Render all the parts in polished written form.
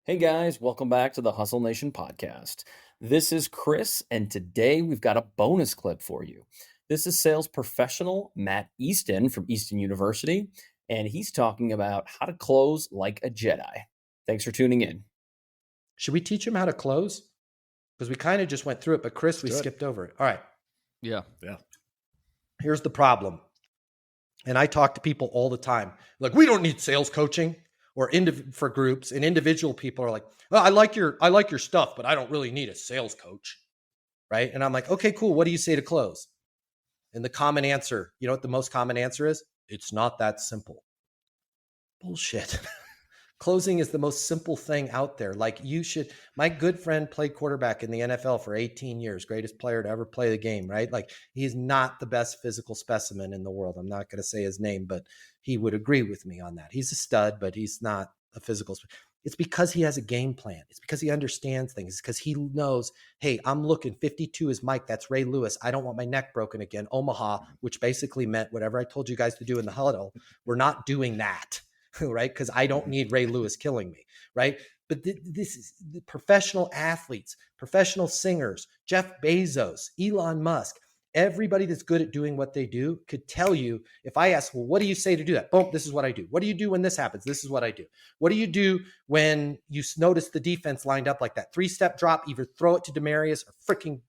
Hey guys, welcome back to the Hustle Nation podcast. This is Chris, and today we've got a bonus clip for you. This is sales professional Matt Easton from Easton University, and he's talking about how to close like a Jedi. Thanks for tuning in. Should we teach him how to close? Because we kind of just went through it, but Chris, we skipped over it. All right. Yeah. Here's the problem. And I talk to people all the time. Like, we don't need sales coaching or for groups, and individual people are like, oh, I like your stuff, but I don't really need a sales coach. Right. And I'm like, okay, cool. What do you say to close? And the common answer, you know what the most common answer is? It's not that simple. Bullshit. Closing is the most simple thing out there. Like, my good friend played quarterback in the NFL for 18 years, greatest player to ever play the game, right? Like, he's not the best physical specimen in the world. I'm not going to say his name, but he would agree with me on that. He's a stud, but he's not a physical. It's because he has a game plan. It's because he understands things. It's because he knows, hey, I'm looking 52 is Mike. That's Ray Lewis. I don't want my neck broken again. Omaha, which basically meant whatever I told you guys to do in the huddle. We're not doing that. Right? Because I don't need Ray Lewis killing me, right? But this is the professional athletes, professional singers, Jeff Bezos, Elon Musk, everybody that's good at doing what they do could tell you, if I ask, well, what do you say to do that? Boom, this is what I do. What do you do when this happens? This is what I do. What do you do when you notice the defense lined up like that? 3-step drop, either throw it to Demarius or freaking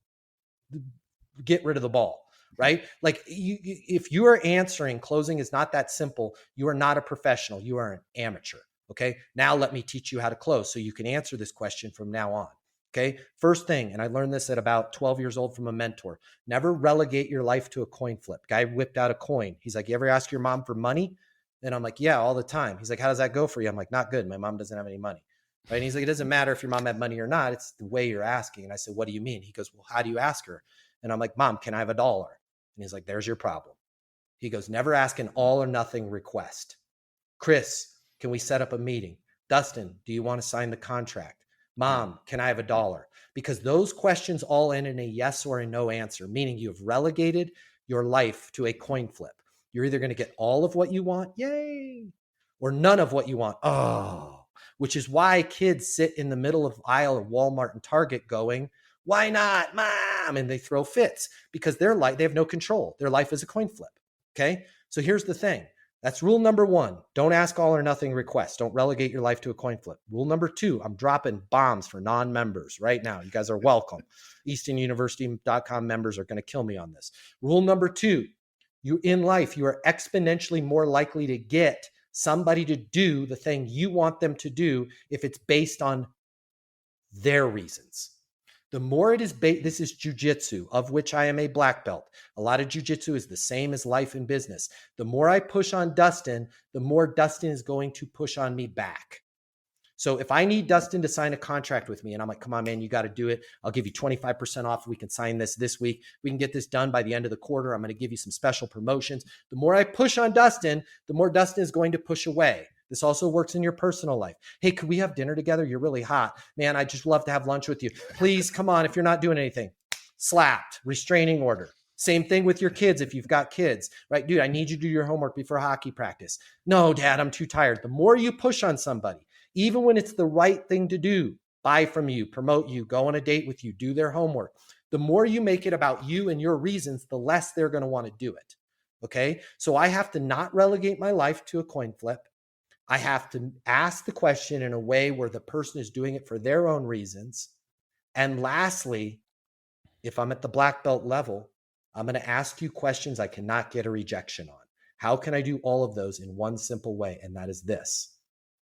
get rid of the ball. Right? Like, if you are answering closing is not that simple, you are not a professional. You are an amateur. Okay. Now let me teach you how to close so you can answer this question from now on. Okay. First thing, and I learned this at about 12 years old from a mentor, never relegate your life to a coin flip. Guy whipped out a coin. He's like, you ever ask your mom for money? And I'm like, yeah, all the time. He's like, how does that go for you? I'm like, not good. My mom doesn't have any money. Right. And he's like, it doesn't matter if your mom had money or not. It's the way you're asking. And I said, what do you mean? He goes, well, how do you ask her? And I'm like, Mom, can I have $1? And he's like, there's your problem. He goes, never ask an all or nothing request. Chris, can we set up a meeting? Dustin, do you want to sign the contract? Mom, can I have $1? Because those questions all end in a yes or a no answer, meaning you have relegated your life to a coin flip. You're either going to get all of what you want, yay, or none of what you want, oh, which is why kids sit in the middle of the aisle of Walmart and Target going, why not, Mom? And they throw fits because they have no control. Their life is a coin flip. Okay. So here's the thing. That's rule number 1. Don't ask all or nothing requests. Don't relegate your life to a coin flip. Rule number 2, I'm dropping bombs for non-members right now. You guys are welcome. EastonUniversity.com members are going to kill me on this. Rule number 2, in life, you are exponentially more likely to get somebody to do the thing you want them to do if it's based on their reasons. The more it is this is jujitsu, of which I am a black belt. A lot of jujitsu is the same as life and business. The more I push on Dustin, the more Dustin is going to push on me back. So if I need Dustin to sign a contract with me and I'm like, come on, man, you got to do it. I'll give you 25% off. We can sign this week. We can get this done by the end of the quarter. I'm going to give you some special promotions. The more I push on Dustin, the more Dustin is going to push away. This also works in your personal life. Hey, could we have dinner together? You're really hot. Man, I just love to have lunch with you. Please, come on, if you're not doing anything. Slapped, restraining order. Same thing with your kids if you've got kids, right? Dude, I need you to do your homework before hockey practice. No, Dad, I'm too tired. The more you push on somebody, even when it's the right thing to do, buy from you, promote you, go on a date with you, do their homework, the more you make it about you and your reasons, the less they're going to want to do it. Okay? So I have to not relegate my life to a coin flip. I have to ask the question in a way where the person is doing it for their own reasons. And lastly, if I'm at the black belt level, I'm going to ask you questions I cannot get a rejection on. How can I do all of those in one simple way? And that is this.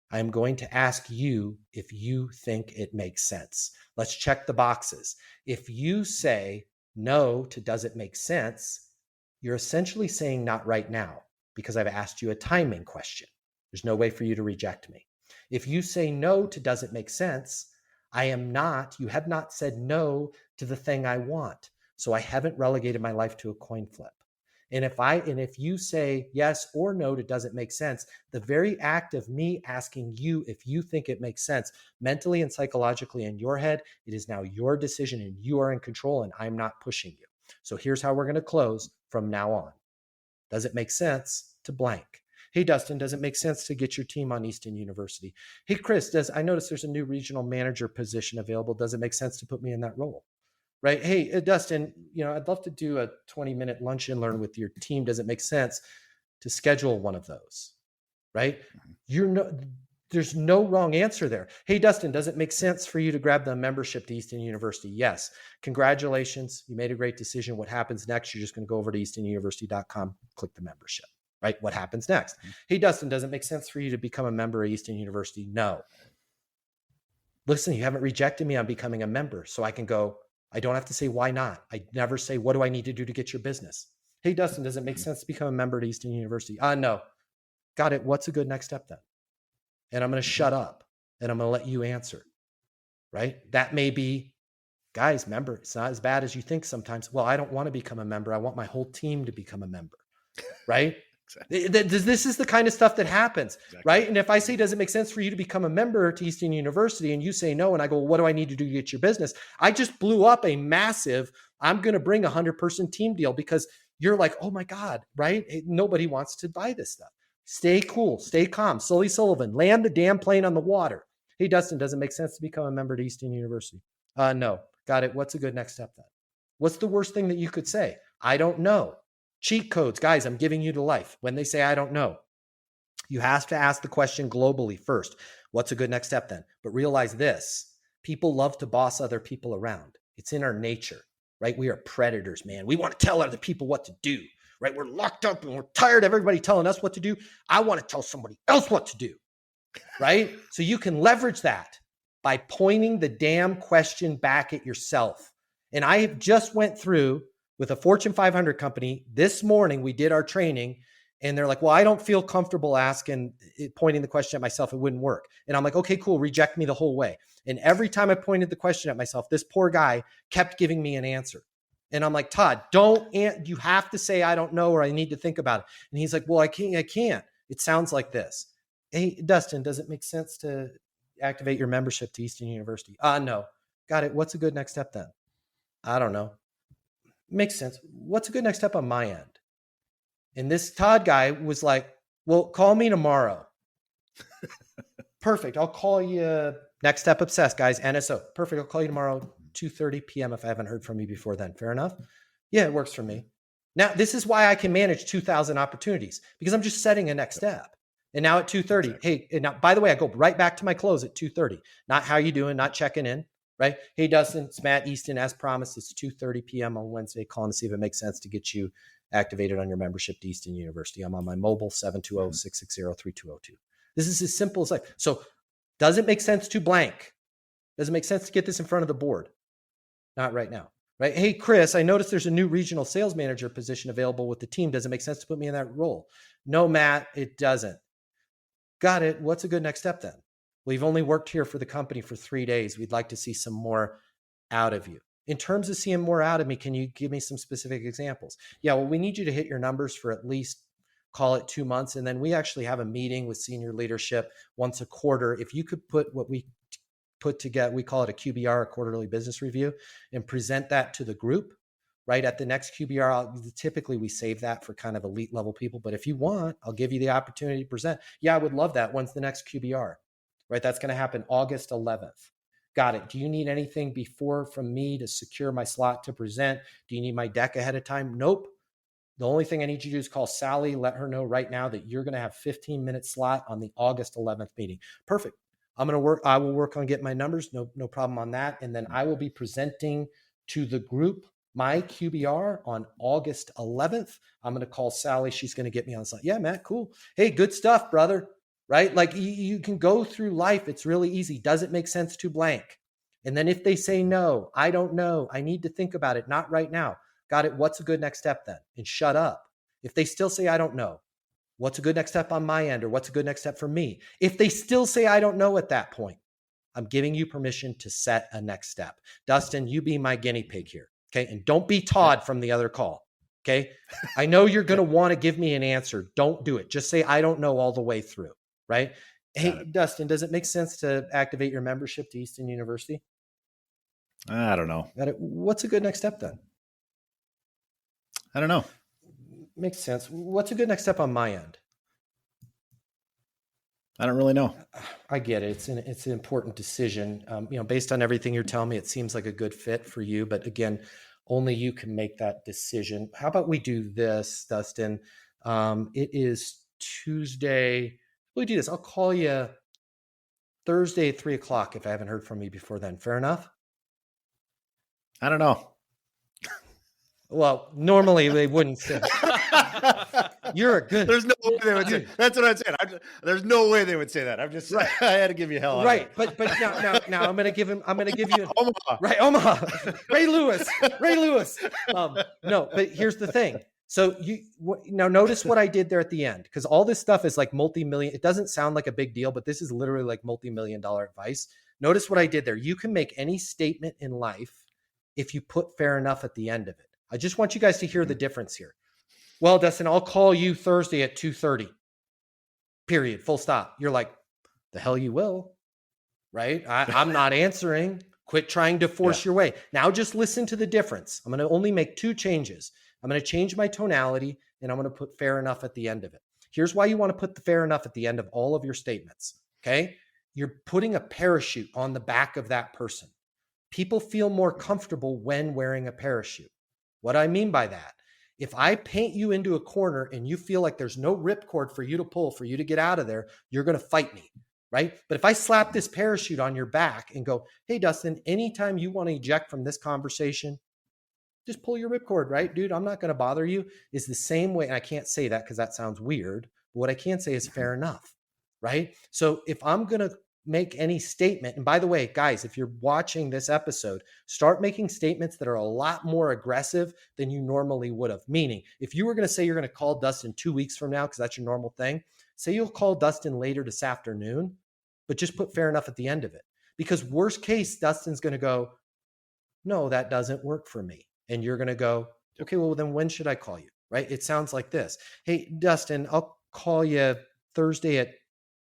I am going to ask you if you think it makes sense. Let's check the boxes. If you say no to does it make sense, you're essentially saying not right now because I've asked you a timing question. There's no way for you to reject me. If you say no to does it make sense, you have not said no to the thing I want. So I haven't relegated my life to a coin flip. And if you say yes or no to does it make sense, the very act of me asking you if you think it makes sense mentally and psychologically in your head, it is now your decision and you are in control and I'm not pushing you. So here's how we're going to close from now on. Does it make sense to blank? Hey, Dustin, does it make sense to get your team on Easton University? Hey, Chris, I notice there's a new regional manager position available. Does it make sense to put me in that role? Right? Hey, Dustin, I'd love to do a 20-minute lunch and learn with your team. Does it make sense to schedule one of those? Right? There's no wrong answer there. Hey, Dustin, does it make sense for you to grab the membership to Easton University? Yes. Congratulations. You made a great decision. What happens next? You're just going to go over to eastonuniversity.com, click the membership, right? What happens next? Hey, Dustin, does it make sense for you to become a member of Easton University? No. Listen, you haven't rejected me on becoming a member. So I can go, I don't have to say, why not? I never say, what do I need to do to get your business? Hey, Dustin, does it make sense to become a member at Easton University? No. Got it. What's a good next step then? And I'm going to shut up and I'm going to let you answer, right? That may be, guys, remember, it's not as bad as you think sometimes. Well, I don't want to become a member. I want my whole team to become a member, right? Exactly. This is the kind of stuff that happens, right? And if I say, does it make sense for you to become a member to Easton University? And you say no, and I go, well, what do I need to do to get your business? I just blew up a massive, I'm going to bring 100-person team deal because you're like, oh my God, right? Nobody wants to buy this stuff. Stay cool, stay calm. Sully Sullivan, land the damn plane on the water. Hey, Dustin, does it make sense to become a member at Easton University? No. Got it. What's a good next step then? What's the worst thing that you could say? I don't know. Cheat codes. Guys, I'm giving you to life. When they say, I don't know, you have to ask the question globally first. What's a good next step then? But realize this, people love to boss other people around. It's in our nature, right? We are predators, man. We want to tell other people what to do. Right? We're locked up and we're tired of everybody telling us what to do. I want to tell somebody else what to do. Right? So you can leverage that by pointing the damn question back at yourself. And I just went through with a Fortune 500 company this morning. We did our training and they're like, well, I don't feel comfortable pointing the question at myself. It wouldn't work. And I'm like, okay, cool. Reject me the whole way. And every time I pointed the question at myself, this poor guy kept giving me an answer. And I'm like, Todd, you have to say, I don't know, or I need to think about it. And he's like, well, I can't. It sounds like this. Hey, Dustin, does it make sense to activate your membership to Easton University? No. Got it. What's a good next step then? I don't know. Makes sense. What's a good next step on my end? And this Todd guy was like, well, call me tomorrow. Perfect. I'll call you. Next step obsessed, guys. NSO. Perfect. I'll call you tomorrow. 2:30 p.m. if I haven't heard from you before then. Fair enough? Yeah, it works for me. Now, this is why I can manage 2,000 opportunities because I'm just setting a next step. And now at 2:30, exactly. Hey, and now, by the way, I go right back to my close at 2:30. Not how you doing, not checking in, right? Hey, Dustin, it's Matt Easton. As promised, it's 2:30 p.m. on Wednesday. Calling to see if it makes sense to get you activated on your membership to Easton University. I'm on my mobile, 720-660-3202. This is as simple as like, so does it make sense to blank? Does it make sense to get this in front of the board? Not right now, right? Hey, Chris, I noticed there's a new regional sales manager position available with the team. Does it make sense to put me in that role? No, Matt, it doesn't. Got it. What's a good next step then? Well, you've only worked here for the company for 3 days. We'd like to see some more out of you. In terms of seeing more out of me, can you give me some specific examples? Yeah, well, we need you to hit your numbers for at least, call it 2 months. And then we actually have a meeting with senior leadership once a quarter. If you could put what we put together, we call it a QBR, a quarterly business review, and present that to the group, right? At the next QBR, typically we save that for kind of elite level people. But if you want, I'll give you the opportunity to present. Yeah, I would love that. When's the next QBR, right? That's going to happen August 11th. Got it. Do you need anything before from me to secure my slot to present? Do you need my deck ahead of time? Nope. The only thing I need you to do is call Sally, let her know right now that you're going to have 15-minute slot on the August 11th meeting. Perfect. I will work on getting my numbers. No problem on that. And then I will be presenting to the group my QBR on August 11th. I'm going to call Sally. She's going to get me on the slide. Yeah, Matt, cool. Hey, good stuff, brother. Right? Like you can go through life. It's really easy. Does it make sense to blank? And then if they say no, I don't know. I need to think about it. Not right now. Got it. What's a good next step then? And shut up. If they still say, I don't know, what's a good next step on my end, or what's a good next step for me? If they still say, I don't know at that point, I'm giving you permission to set a next step. Dustin, you be my guinea pig here. Okay. And don't be Todd from the other call. Okay. I know you're going to want to give me an answer. Don't do it. Just say, I don't know all the way through. Right. Hey, Dustin, does it make sense to activate your membership to Easton University? I don't know. What's a good next step then? I don't know. Makes sense. What's a good next step on my end? I don't really know. I get it. It's an important decision. Based on everything you're telling me, it seems like a good fit for you. But again, only you can make that decision. How about we do this, Dustin? It is Tuesday. We do this. I'll call you Thursday at 3:00 if I haven't heard from you before then. Fair enough? I don't know. Well, normally they wouldn't say. You're a good. There's no way they would say. That's what I'm saying. There's no way they would say that. I'm just. Right. I had to give you hell. Right, but now I'm going to give him. I'm going to give you Omaha. Right, Omaha. Ray Lewis. No, but here's the thing. So now notice what I did there at the end, because all this stuff is like multi-million. It doesn't sound like a big deal, but this is literally like multi-million-dollar advice. Notice what I did there. You can make any statement in life if you put fair enough at the end of it. I just want you guys to hear the difference here. Well, Dustin, I'll call you Thursday at 2:30. Period. Full stop. You're like, the hell you will, right? I'm not answering. Quit trying to force your way. Now just listen to the difference. I'm going to only make 2 changes. I'm going to change my tonality, and I'm going to put fair enough at the end of it. Here's why you want to put the fair enough at the end of all of your statements, okay? You're putting a parachute on the back of that person. People feel more comfortable when wearing a parachute. What I mean by that, if I paint you into a corner and you feel like there's no ripcord for you to pull, for you to get out of there, you're going to fight me, right? But if I slap this parachute on your back and go, hey, Dustin, anytime you want to eject from this conversation, just pull your ripcord, right? Dude, I'm not going to bother you. Is the same way. And I can't say that because that sounds weird. But what I can say is fair enough, right? So if I'm going to make any statement, and by the way, guys, if you're watching this episode, start making statements that are a lot more aggressive than you normally would have. Meaning, if you were going to say you're going to call Dustin 2 weeks from now, because that's your normal thing, say you'll call Dustin later this afternoon, but just put fair enough at the end of it. Because worst case, Dustin's going to go, no, that doesn't work for me. And you're going to go, okay, well, then when should I call you, right? It sounds like this. Hey, Dustin, I'll call you Thursday at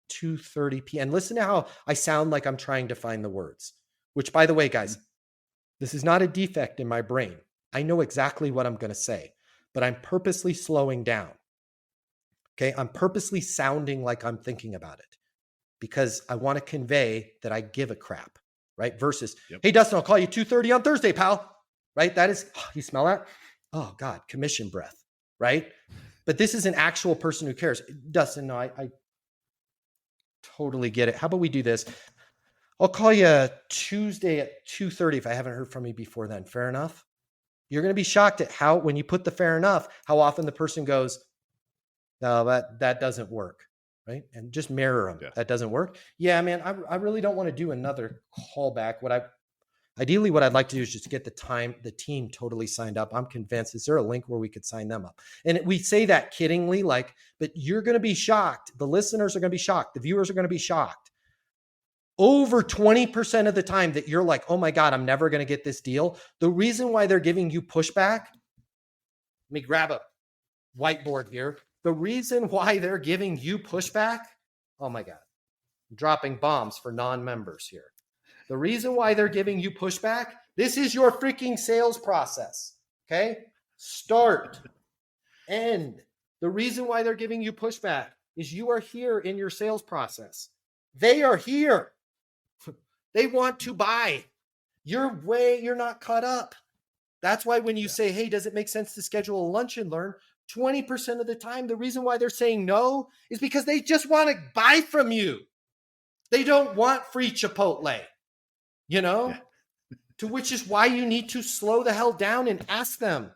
2:30 p.m. And listen to how I sound like I'm trying to find the words, which, by the way, guys, this is not a defect in my brain. I know exactly what I'm going to say, but I'm purposely slowing down. Okay. I'm purposely sounding like I'm thinking about it because I want to convey that I give a crap, right? Versus, hey, Dustin, I'll call you 2:30 on Thursday, pal. Right? That is, you smell that? Oh God, commission breath, right? But this is an actual person who cares. Dustin, no, I totally get it. How about we do this? I'll call you Tuesday at 2:30 if I haven't heard from you before then. Fair enough? You're going to be shocked at how, when you put the fair enough, how often the person goes, no, that doesn't work, right? And just mirror them. Yeah. That doesn't work. Yeah, man, I really don't want to do another callback. Ideally, what I'd like to do is just get the team totally signed up. I'm convinced. Is there a link where we could sign them up? And we say that kiddingly, but you're going to be shocked. The listeners are going to be shocked. The viewers are going to be shocked. Over 20% of the time that you're like, oh my God, I'm never going to get this deal. The reason why they're giving you pushback, let me grab a whiteboard here. The reason why they're giving you pushback, oh my God, I'm dropping bombs for non-members here. The reason why they're giving you pushback, this is your freaking sales process, okay? Start, end. The reason why they're giving you pushback is you are here in your sales process. They are here. They want to buy. You're not caught up. That's why when you say, hey, does it make sense to schedule a lunch and learn? 20% of the time, the reason why they're saying no is because they just want to buy from you. They don't want free Chipotle. To which is why you need to slow the hell down and ask them,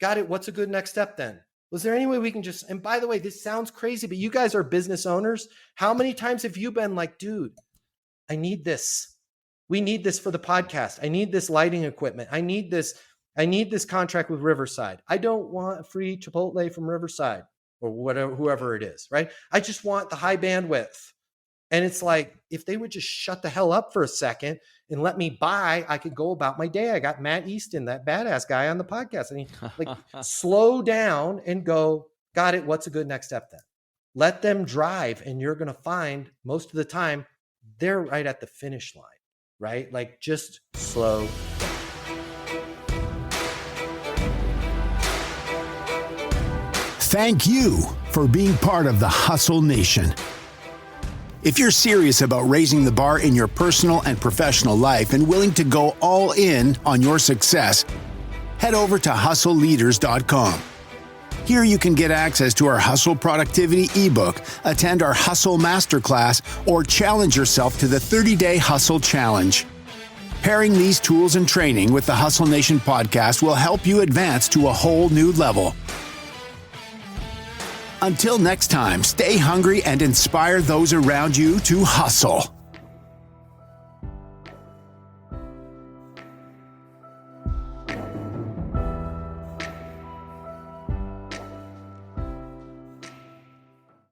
got it, what's a good next step then? Was there any way we can just, and by the way, this sounds crazy, but you guys are business owners. How many times have you been like, dude, I need this. We need this for the podcast. I need this lighting equipment. I need this contract with Riverside. I don't want a free Chipotle from Riverside or whatever, whoever it is, right? I just want the high bandwidth. And it's like, if they would just shut the hell up for a second and let me buy, I could go about my day. I got Matt Easton, that badass guy on the podcast. And he slow down and go, got it. What's a good next step then? Let them drive. And you're going to find most of the time they're right at the finish line, right? Like just slow down. Thank you for being part of the Hustle Nation. If you're serious about raising the bar in your personal and professional life and willing to go all in on your success, head over to hustleleaders.com. Here you can get access to our Hustle Productivity ebook, attend our Hustle Masterclass, or challenge yourself to the 30-day Hustle Challenge. Pairing these tools and training with the Hustle Nation podcast will help you advance to a whole new level. Until next time, stay hungry and inspire those around you to hustle.